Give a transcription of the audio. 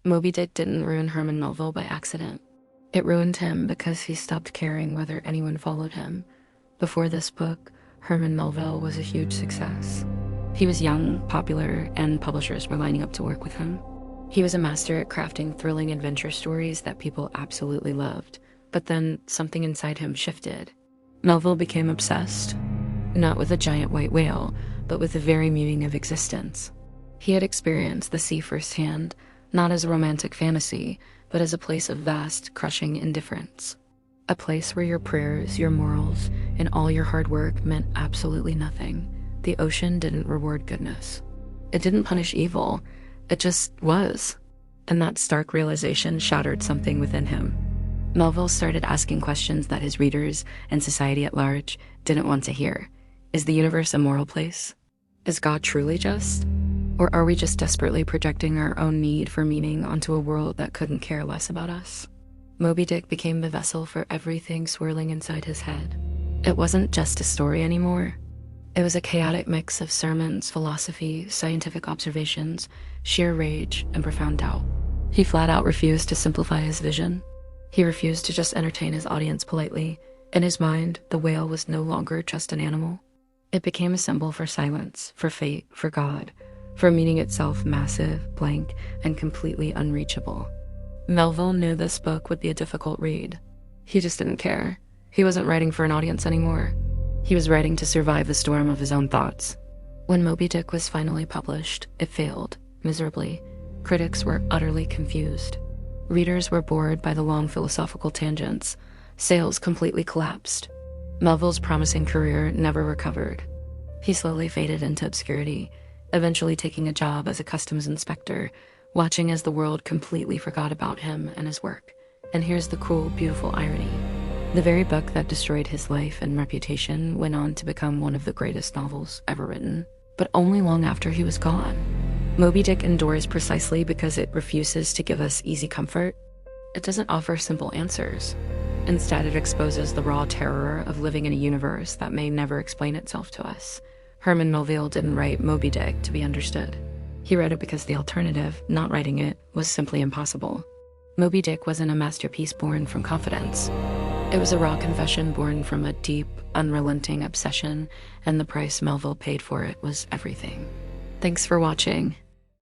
Moby-Dick didn't ruin Herman Melville by accident. It ruined him because he stopped caring whether anyone followed him. Before this book, Herman Melville was a huge success. He was young, popular, and publishers were lining up to work with him. He was a master at crafting thrilling adventure stories that people absolutely loved. But then something inside him shifted. Melville became obsessed, not with a giant white whale, but with the very meaning of existence. He had experienced the sea firsthand, not as a romantic fantasy, but as a place of vast, crushing indifference. A place where your prayers, your morals, and all your hard work meant absolutely nothing. The ocean didn't reward goodness. It didn't punish evil. It just was. And that stark realization shattered something within him. Melville started asking questions that his readers and society at large didn't want to hear. Is the universe a moral place? Is God truly just? Or are we just desperately projecting our own need for meaning onto a world that couldn't care less about us? Moby-Dick became the vessel for everything swirling inside his head. It wasn't just a story anymore. It was a chaotic mix of sermons, philosophy, scientific observations, sheer rage, and profound doubt. He flat out refused to simplify his vision. He refused to just entertain his audience politely. In his mind, the whale was no longer just an animal. It became a symbol for silence, for fate, for God, for meaning itself massive, blank, and completely unreachable. Melville knew this book would be a difficult read. He just didn't care. He wasn't writing for an audience anymore. He was writing to survive the storm of his own thoughts. When Moby-Dick was finally published, it failed, miserably. Critics were utterly confused. Readers were bored by the long philosophical tangents. Sales completely collapsed. Melville's promising career never recovered. He slowly faded into obscurity, eventually taking a job as a customs inspector, watching as the world completely forgot about him and his work. And here's the cruel, beautiful irony. The very book that destroyed his life and reputation went on to become one of the greatest novels ever written, but only long after he was gone. Moby-Dick endures precisely because it refuses to give us easy comfort. It doesn't offer simple answers. Instead, it exposes the raw terror of living in a universe that may never explain itself to us. Herman Melville didn't write Moby-Dick to be understood. He wrote it because the alternative, not writing it, was simply impossible. Moby-Dick wasn't a masterpiece born from confidence. It was a raw confession born from a deep, unrelenting obsession, and the price Melville paid for it was everything. Thanks for watching.